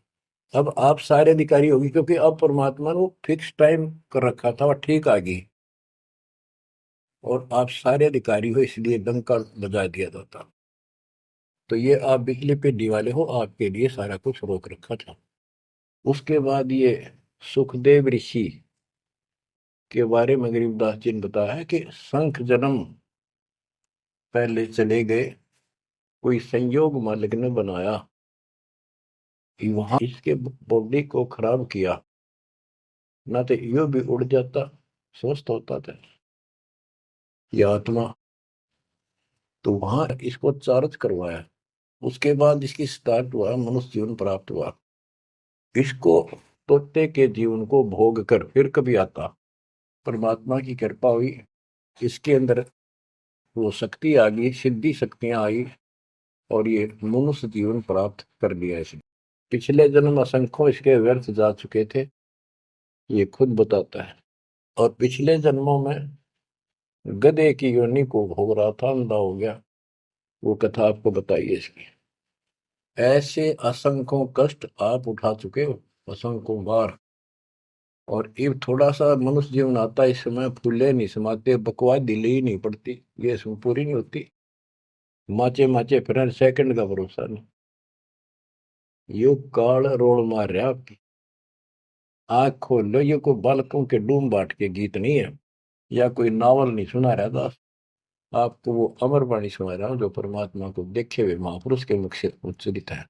A: अब आप सारे अधिकारी होगी, क्योंकि अब परमात्मा ने फिक्स टाइम कर रखा था, वह ठीक आ गई, और आप सारे अधिकारी हो, इसलिए डंका बजा दिया जाता। तो ये आप बिजली पे डी वाले हो, आपके लिए सारा कुछ रोक रखा था। उसके बाद ये सुखदेव ऋषि के बारे में गरीबदास जी ने बताया है कि शंख जन्म पहले चले गए, कोई संयोग मालिक ने बनाया कि वहां इसके बॉडी को खराब किया, ना तो यो भी उड़ जाता, स्वस्थ होता था ये आत्मा। तो वहां इसको चार्ज करवाया, उसके बाद इसकी स्टार्ट हुआ, मनुष्य जीवन प्राप्त हुआ। इसको तोते के जीवन को भोग कर फिर कभी आता, परमात्मा की कृपा हुई, इसके अंदर वो शक्ति आ गई, सिद्धि शक्तियां आई, और ये मनुष्य जीवन प्राप्त कर लिया इसने। पिछले जन्म असंख्यों इसके व्यर्थ जा चुके थे, ये खुद बताता है। और पिछले जन्मों में गधे की योनि को भोग रहा था, अंधा हो गया, वो कथा आपको बताइए इसकी। ऐसे असंख्यों कष्ट आप उठा चुके हो, असंख्यों बार। और ये थोड़ा सा मनुष्य जीवन आता है, इस समय फूले नहीं समाते, बकवास दिले ही नहीं पड़ती, ये इसमें पूरी नहीं होती, माचे माचे फिर सेकंड का भरोसा नहीं। यो काल रोल मार रहा आपकी, आंख खोल लो, ये कोई बालकों के डूम बाट के गीत नहीं है, या कोई नावल नहीं सुना रहा दास, आपको वो अमर वाणी सुना रहा हूं, जो परमात्मा को देखे हुए महापुरुष के मुख से उच्चरित है।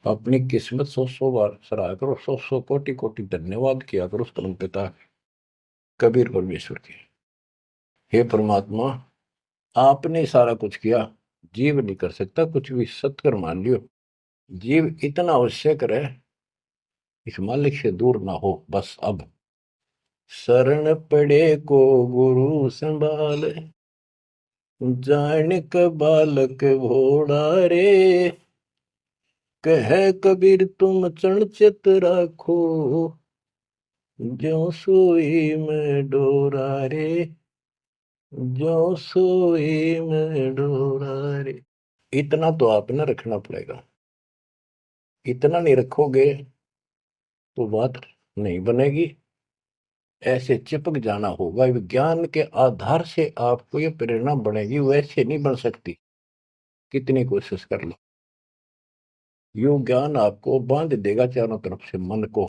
A: अपनी किस्मत 100 बार सराहा करो, 100 कोटि कोटि धन्यवाद किया करो उस परम पिता कबीर परमेश्वर के। हे परमात्मा, आपने सारा कुछ किया, जीव नहीं कर सकता कुछ भी, सत्कर मान लियो। जीव इतना आवश्यक है, इस मालिक से दूर ना हो बस। अब शरण पड़े को गुरु संभाल, जानिक बालक भोड़ा रे, कह कबीर तुम चरण चित राखो, ज्यों सोई में डोरा रे, ज्यों सोई में डोरा रे। इतना तो आप ना रखना पड़ेगा, इतना नहीं रखोगे तो बात नहीं बनेगी, ऐसे चिपक जाना होगा। विज्ञान के आधार से आपको ये प्रेरणा बनेगी, वैसे नहीं बन सकती, कितनी कोशिश कर लो। यो ज्ञान आपको बांध देगा चारों तरफ से, मन को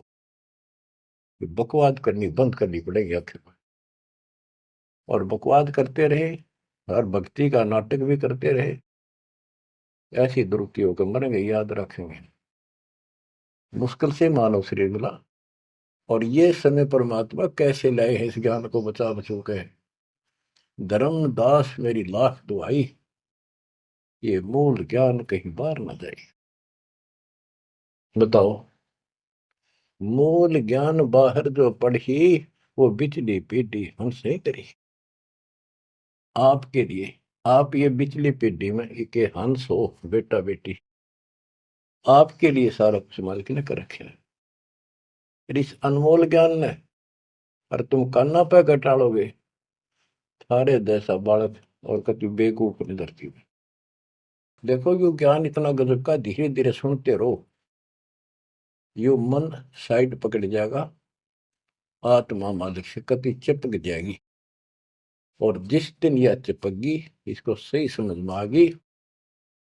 A: बकवाद करनी बंद करनी पड़ेगी आखिर में। और बकवाद करते रहे और भक्ति का नाटक भी करते रहे, ऐसी दुरुक्ति होकर मरेंगे, याद रखेंगे। मुश्किल से मानव शरीर मिला, और ये समय परमात्मा कैसे लाए हैं इस ज्ञान को बचा बचो के। धर्मदास मेरी लाख दुआई, ये मूल ज्ञान कहीं बाहर न जाए। बताओ, मूल ज्ञान बाहर जो पढ़ी, वो बिजली पीढ़ी हमसे नहीं करी। आपके लिए, आप ये बिजली पीढ़ी में एक हंस हो, बेटा बेटी, आपके लिए सारा कुछ मालिक ने कर रखे है। फिर इस अनमोल ज्ञान ने और तुम कान्ना पे घटाड़ोगे थारे जैसा बालक और कति बेवकूफ ने धरती में। देखो यो ज्ञान इतना गजब का, धीरे धीरे सुनते रहो, यो मन साइड पकड़ जाएगा, आत्मा मालिक से कति चिपक जाएगी। और जिस दिन यह चिपकी, इसको सही समझ में आ गई,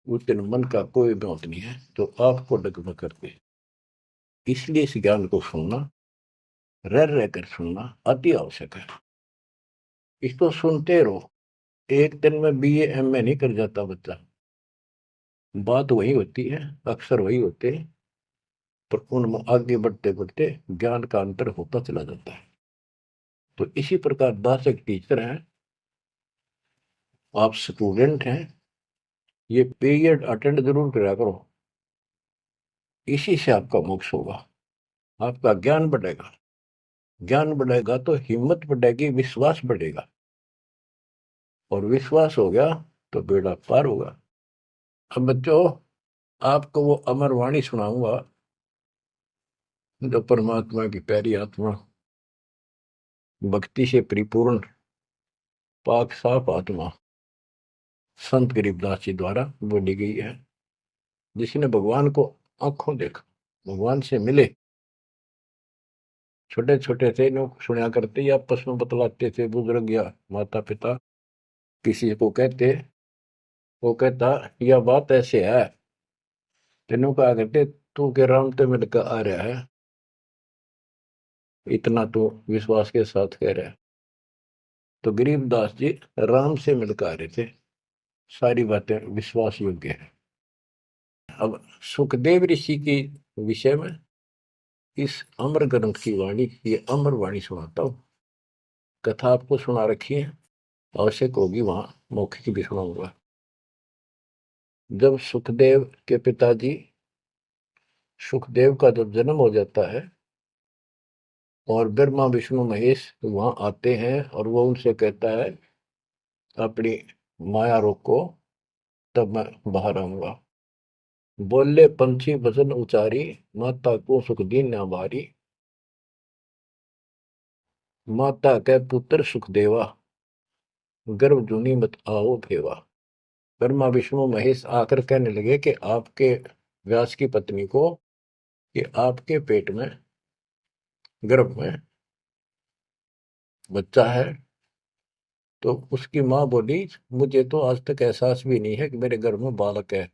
A: उस दिन मन का कोई बात नहीं है तो आपको डगमग करते। इसलिए इस ज्ञान को सुनना, रह कर सुनना अति आवश्यक है। इसको सुनते रहो। एक दिन में बीए एमए नहीं कर जाता बच्चा, बात वही होती है, अक्सर वही होते हैं, पर उनमें आगे बढ़ते बढ़ते ज्ञान का अंतर होता चला जाता है। तो इसी प्रकार दास एक टीचर है, आप स्टूडेंट हैं, ये पीरियड अटेंड जरूर करा करो। इसी से आपका मोक्ष होगा, आपका ज्ञान बढ़ेगा। ज्ञान बढ़ेगा तो हिम्मत बढ़ेगी, विश्वास बढ़ेगा, और विश्वास हो गया तो बेड़ा पार होगा। अब बच्चों, आपको वो अमर वाणी सुनाऊंगा जो परमात्मा की प्यारी आत्मा, भक्ति से परिपूर्ण पाक साफ आत्मा संत गरीबदास जी द्वारा बोली गई है। जिसने भगवान को आंखों देखा, भगवान से मिले, छोटे छोटे थे, लोग सुना करते या आपस में बतलाते थे, बुजुर्ग या माता पिता किसी को कहते, वो कहता यह बात ऐसे है, तेनों कहा करते तू के राम तो मिलकर आ रहा है, इतना तो विश्वास के साथ कह रहा है। तो गरीबदास जी राम से मिलकर आ रहे थे, सारी बातें विश्वास योग्य है। अब सुखदेव ऋषि के विषय में इस अमर ग्रंथ की वाणी, ये अमर वाणी सुनाता हूं। कथा आपको सुना रखी है, आवश्यक होगी वहां मौखिक भी सुनाऊंगा। जब सुखदेव के पिताजी सुखदेव का जब जन्म हो जाता है और ब्रह्मा विष्णु महेश वहां आते हैं और वो उनसे कहता है अपनी माया रोको, तब मैं बाहर आऊंगा। बोले पंछी भजन उचारी, माता को सुख दीन न बारी, माता के पुत्र सुखदेवा, गर्भ जूनी मत आओ भेवा। ब्रह्मा विष्णु महेश आकर कहने लगे कि आपके व्यास की पत्नी को, कि आपके पेट में, गर्भ में बच्चा है। तो उसकी माँ बोली मुझे तो आज तक एहसास भी नहीं है कि मेरे गर्भ में बालक है,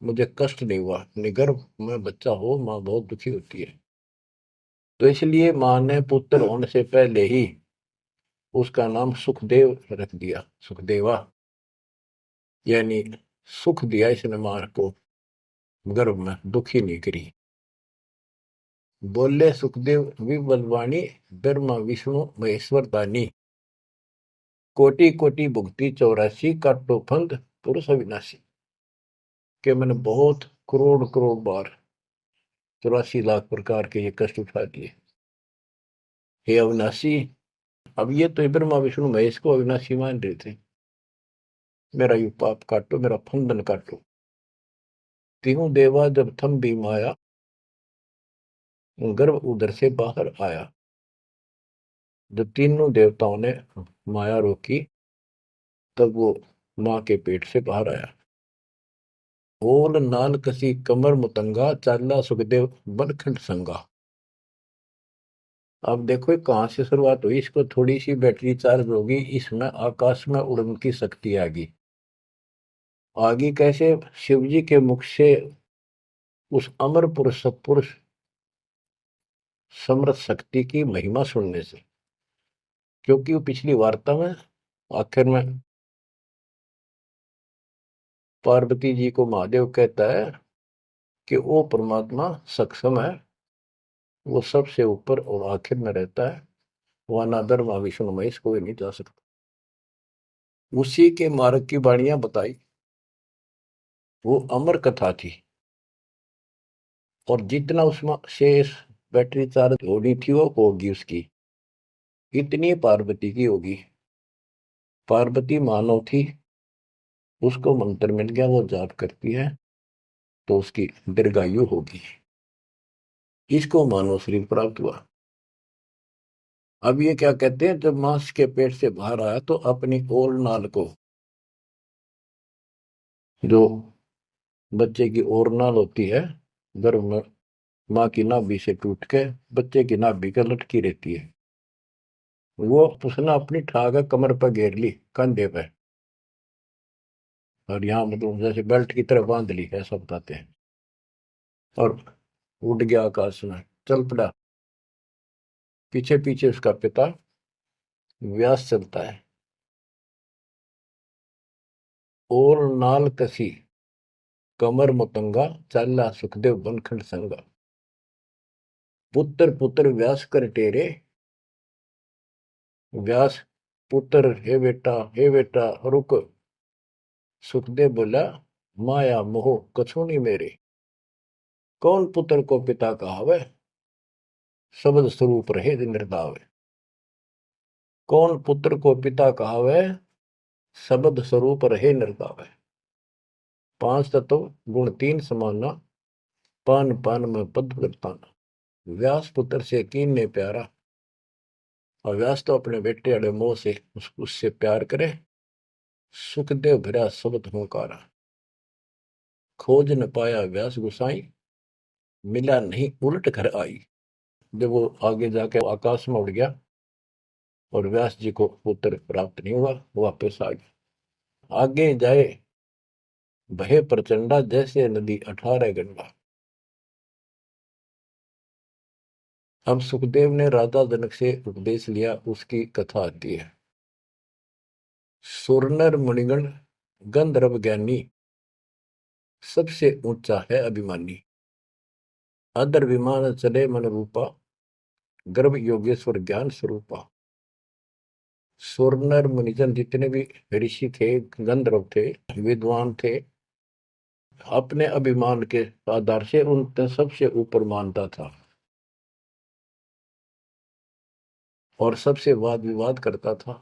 A: मुझे कष्ट नहीं हुआ, गर्भ में बच्चा हो माँ बहुत दुखी होती है। तो इसलिए माँ ने पुत्र होने से पहले ही उसका नाम सुखदेव रख दिया, सुखदेवा, यानी सुख दिया इसने माँ को, गर्भ में दुखी नहीं करी। बोले सुखदेव विबलवाणी, ब्रह्मा विष्णु महेश्वर दानी, कोटि कोटि भुक्ति 84 काटो फंद पुरुष अविनाशी। के मैंने बहुत करोड़ करोड़ बार 84 लाख प्रकार के ये कष्ट उठा दिए, हे अविनाशी। अब ये तो ब्रह्मा विष्णु महेश को अविनाशी मान रहे थे, मेरा यू पाप काटो, मेरा फंदन काटो। तीनों देवा जब थम भी माया, गर्भ उधर से बाहर आया। जब तीनों देवताओं ने माया रोकी, तब वो माँ के पेट से बाहर आया। ओल नाल कसी कमर मुतंगा, चाला सुखदेव बनखंड संगा। अब देखो कहां से शुरुआत हुई, इसको थोड़ी सी बैटरी चार्ज होगी, इसमें आकाश में उड़ने की शक्ति आगी। आगे कैसे? शिव जी के मुख से उस अमर पुरुष सत्पुरुष समर्थ शक्ति की महिमा सुनने से। क्योंकि वो पिछली वार्ता में आखिर में पार्वती जी को महादेव कहता है कि वो परमात्मा सक्षम है, वो सबसे ऊपर और आखिर में रहता है, वह ना ब्रह्मा विष्णु महेश कोई नहीं जा सकता। उसी के मार्ग की वाणियां बताई, वो अमर कथा थी। और जितना उसमें शेष बैटरी चार्ज होनी थी वो होगी उसकी, इतनी पार्वती की होगी। पार्वती मानव थी, उसको मंत्र मिल गया, वो जाप करती है, तो उसकी दीर्घायु होगी। इसको मानव शरीर प्राप्त हुआ। अब ये क्या कहते हैं, जब मांस के पेट से बाहर आया तो अपनी ओर नाल को, जो बच्चे की ओर नाल होती है गर्भ में, माँ की नाभि से टूट के बच्चे की नाभि के लटकी रहती है, वो उसने अपनी ठाक कमर पर घेर ली, कंधे पे, और यहाँ मतलब जैसे बेल्ट की तरह बांध ली, ऐसा बताते हैं। और उड़ गया आकाश में, चल पड़ा। पीछे पीछे उसका पिता व्यास चलता है। और नाल कसी कमर मुतंगा, चाला सुखदेव बनखंड संगा। पुत्र पुत्र व्यास कर टेरे, व्यास पुत्र, हे बेटा रुक। सुखदेव बोला, माया मोह कछु नहीं मेरे। कौन पुत्र को पिता कहावे, शब्द स्वरूप रहे निर्दावे। कौन पुत्र को पिता कहावे, शब्द स्वरूप रहे निर्दावे। पांच तत्व गुण तीन समाना, पान पान में पद करताना। व्यास पुत्र से कीन ने प्यारा, और व्यास तो अपने बेटे अड़े मोह से उससे प्यार करे। सुखदेव भरा शब्द होकारा, खोज न पाया व्यास गुसाई, मिला नहीं उलट घर आई। जब वो आगे जाके आकाश में उड़ गया और व्यास जी को पुत्र प्राप्त नहीं हुआ, वापस आ गया। आगे जाए भय प्रचंडा, जैसे नदी 18 गंडा। अब सुखदेव ने राजा जनक से उपदेश लिया, उसकी कथा आती है। सुरनर मुनिगण गंधर्व ज्ञानी, सबसे ऊंचा है अभिमानी। अदर विमान चले मन रूपा, गर्भ योगेश्वर ज्ञान स्वरूपा। सुरनर मुनिजन जितने भी ऋषि थे, गंधर्व थे, विद्वान थे, अपने अभिमान के आधार से उन सबसे ऊपर मानता था और सबसे वाद विवाद करता था।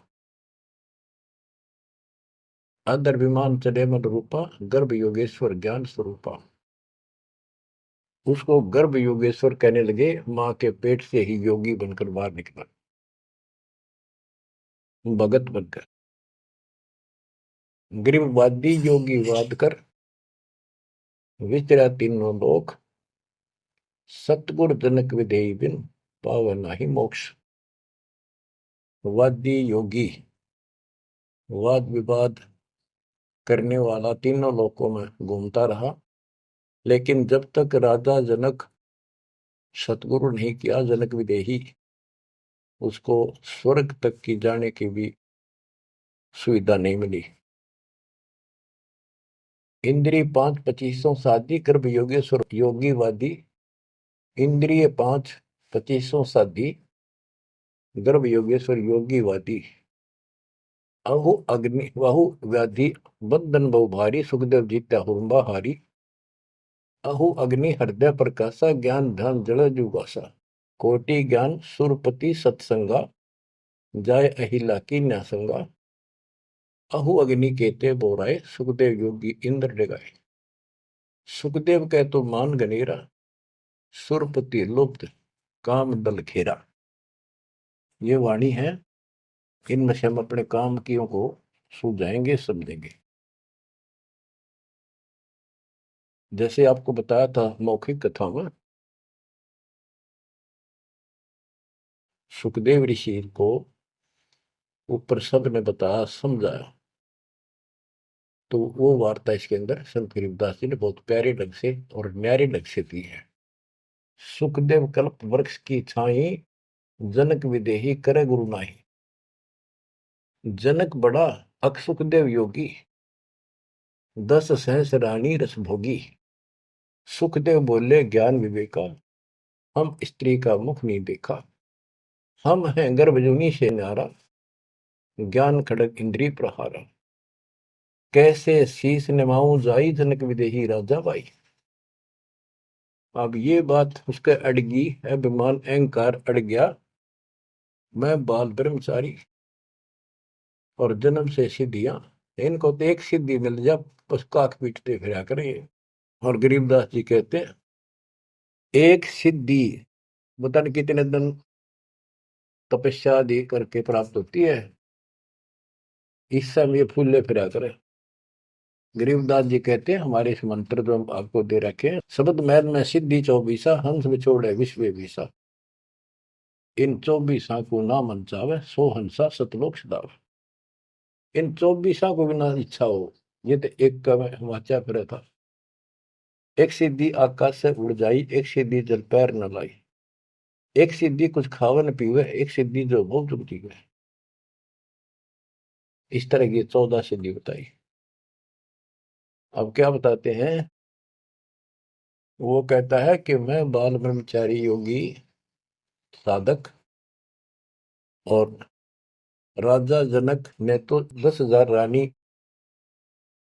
A: अदर विमान चले मन रूपा, गर्भ योगेश्वर ज्ञान स्वरूपा। उसको गर्भ योगेश्वर कहने लगे, मां के पेट से ही योगी बनकर बाहर निकला, भगत बनकर। ग्रीववादी योगी वाद कर, विचरा तीनों लोक। सतगुर जनक विधेयी बिन, पावे नाही मोक्ष। वादी योगी, वाद विवाद करने वाला तीनों लोकों में घूमता रहा, लेकिन जब तक राजा जनक सतगुरु नहीं किया जनक विदेही, उसको स्वर्ग तक की जाने की भी सुविधा नहीं मिली। इंद्रिय 5 25 साधी, गर्भ योगेश्वर योगीवादी। इंद्रिय 5 25 साधी, गर्भ योगेश्वर योगीवादी। अहु अग्नि वाहु व्याधि, बंधन बहु भारी। सुखदेव जीत्या हुरंबा हारी। अहु अग्नि हृदय प्रकाशा, ज्ञान ध्यान जड़ जुगासा। कोटि ज्ञान सुरपति सत्संगा, जाय अहिला की न्यासंगा। अहु अग्नि केते बोराए, सुखदेव योगी इंद्र डगाए। सुखदेव कह तो मान गनेरा, सुरपति लुप्त काम दल घेरा। ये वाणी है, इनमें से हम अपने काम कियों को सुलझाएंगे, समझेंगे। जैसे आपको बताया था मौखिक कथा में, सुखदेव ऋषि को ऊपर सब ने बताया, समझाया, तो वो वार्ता इसके अंदर संत गरीबदास जी ने बहुत प्यारे ढंग से और न्यारे ढंग से दी है। सुखदेव कल्प वृक्ष की छाई, जनक विदेही करे गुरु नाही। जनक बड़ा अक सुखदेव योगी, 10 सहस रानी रस भोगी। सुखदेव बोले ज्ञान विवेका, हम स्त्री का मुख नहीं देखा। हम हैं गर्भजूनी से न्यारा, ज्ञान खड़ग इंद्रिय प्रहारा। कैसे शीस निमाऊं जाई, जनक विदेही राजा भाई। अब ये बात उसके अड़गी, अभिमान अहंकार अड़ गया। मैं बाल ब्रह्मचारी और जन्म से सिद्धियां, इनको तो एक सिद्धि मिल जा, बस काक पीटते फिरा करे। और गरीबदास जी कहते हैं एक सिद्धि पता नहीं कितने दिन तपस्या आदि करके प्राप्त होती है, इस समय फूले फिरा करे। गरीबदास जी कहते हैं हमारे इस मंत्र जो हम आपको दे रखे हैं, शब्द महल में सिद्धि चौबीसा, हंस बिछोड़े विश्व विसा, इन चौबीसा को ना मन चावे, सो हंसा सतलोक सदावे। इन चौबीसा को बिना इच्छा हो, ये तो एक का मैं वाचा फिर था। एक सिद्धि आकाश से उड़ जाई, एक सिद्धि जल पैर न लाई, एक सिद्धि कुछ खावे न पीवे, एक सिद्धि जो बहुत जुगती है। इस तरह की 14 सिद्धि बताई। अब क्या बताते हैं, वो कहता है कि मैं बाल ब्रह्मचारी योगी साधक, और राजा जनक ने तो 10,000 रानी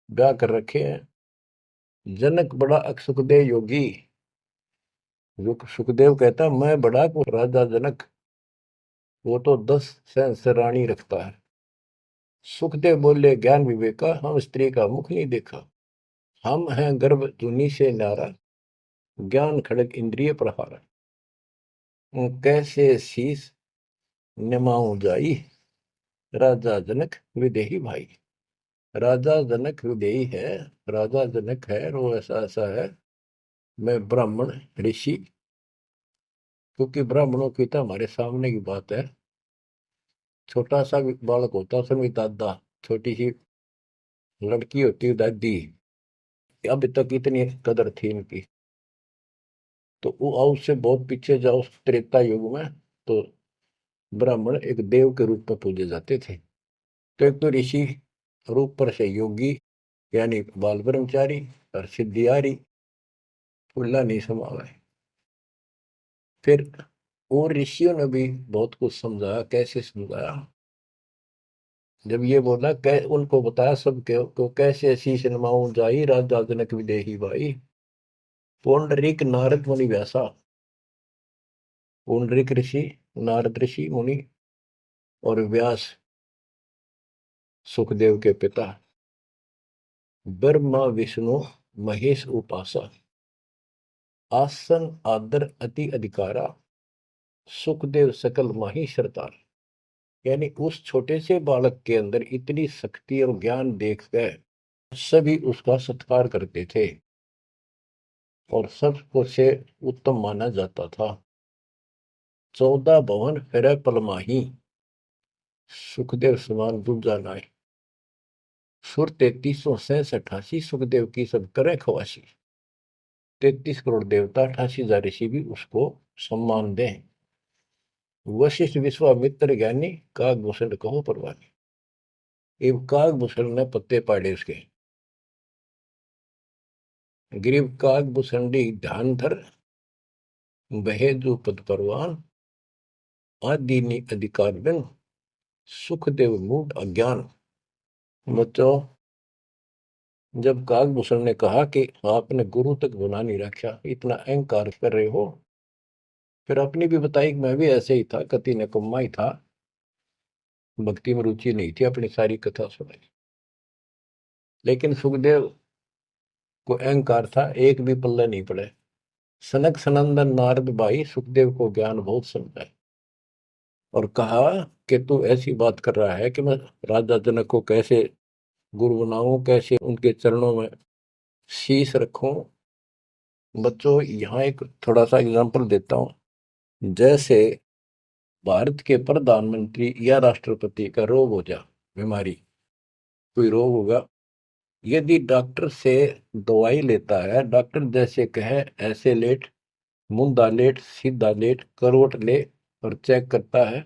A: ब्याह कर रखे हैं। जनक बड़ा सुखदेव योगी, जो सुखदेव कहता मैं बड़ा को राजा जनक, वो तो 10 सहस्र से रानी रखता है। सुखदेव बोले ज्ञान विवेका, हम स्त्री का मुख नहीं देखा, हम हैं गर्भ धुनी से नारा, ज्ञान खड़ग इंद्रिय प्रहारा, कैसे शीस निमाऊं जाई, राजा जनक विदेही भाई। राजा जनक विदेही है, राजा जनक है, और वो ऐसा ऐसा है, मैं ब्राह्मण ऋषि, क्योंकि ब्राह्मणों की तो हमारे सामने की बात है। छोटा सा बालक होता है, उसमें दादा, छोटी सी लड़की होती है दादी, अब तक इतनी कदर थी इनकी। तो वो आओ उससे बहुत पीछे जाओ, त्रेता युग में तो ब्राह्मण एक देव के रूप में पूजे जाते थे। तो एक तो ऋषि रूप पर से योगी यानी बाल ब्रह्मचारी, और सिद्धियारी फुल्ला नहीं समावे। फिर और ऋषियों ने भी बहुत कुछ समझाया, कैसे समझाया, जब ये बोला उनको बताया सब के को कैसे शीश नमाऊं जाई, राजा जनक विदेही भाई। पुंडरीक नारद मुनि व्यासा, पुंडरीक ऋषि, नारद ऋषि मुनि, और व्यास सुखदेव के पिता, ब्रह्मा विष्णु महेश उपासा, आसन आदर अति अधिकारा, सुखदेव सकल माही सरदार। यानी उस छोटे से बालक के अंदर इतनी शक्ति और ज्ञान देखकर सभी उसका सत्कार करते थे और सबको से उत्तम माना जाता था। 14 भवन फिर पलमाही, सुखदेव समान दूजा नाय, सुर 33,688 सुखदेव की सब करे खवासी। 33 करोड़ देवता, 88,000 ऋषि भी उसको सम्मान दें। वशिष्ठ विश्वामित्र ज्ञानी, कागभूषण कहो परवानी। एवं कागभूषण ने पत्ते पाड़े उसके, ग्रीव कागभूषणी ध्यान धर, बहेदु पद परवान, आदि अधिकार बिन, सुखदेव मूड अज्ञान। बच्चों, जब कागभूषण ने कहा कि आपने गुरु तक गुना नहीं रखा, इतना अहंकार कर रहे हो, फिर अपनी भी बताई कि मैं भी ऐसे ही था, कति निकम्मा ही था, भक्ति में रुचि नहीं थी, अपनी सारी कथा सुनाई। लेकिन सुखदेव को अहंकार था, एक भी पल्ले नहीं पड़े। सनक सनंदन नारद भाई सुखदेव को ज्ञान बहुत समझाए और कहा कि तू ऐसी बात कर रहा है कि मैं राजा जनक को कैसे गुरु बनाऊं, कैसे उनके चरणों में शीश रखूं। बच्चों, यहाँ एक थोड़ा सा एग्जांपल देता हूं। जैसे भारत के प्रधानमंत्री या राष्ट्रपति का रोग हो जा, बीमारी, कोई रोग होगा, यदि डॉक्टर से दवाई लेता है, डॉक्टर जैसे कहे ऐसे लेट, मुंदा लेट, सीधा लेट, करवट ले, और चेक करता है,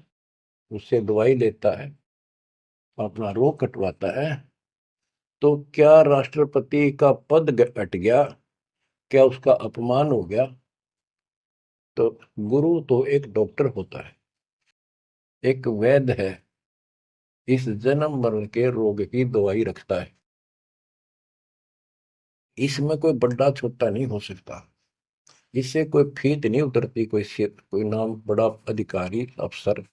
A: उससे दवाई लेता है, अपना रोग कटवाता है, तो क्या राष्ट्रपति का पद हट गया? क्या उसका अपमान हो गया? तो गुरु तो एक डॉक्टर होता है, एक वैद्य है, इस जन्म मरण के रोग की दवाई रखता है। इसमें कोई बड़ा छोटा नहीं हो सकता, इससे कोई फीत नहीं उतरती, कोई नाम बड़ा अधिकारी अफसर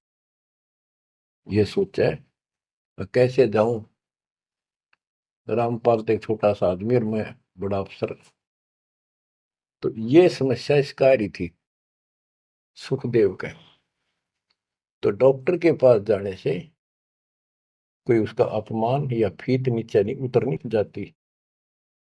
A: ये सोचे कैसे जाऊं, रामपाल तो एक छोटा सा आदमी और मैं बड़ा अफसर। तो ये समस्या इसका आ रही थी सुखदेव के। तो डॉक्टर के पास जाने से कोई उसका अपमान या फीत नीचे नहीं उतर नहीं जाती।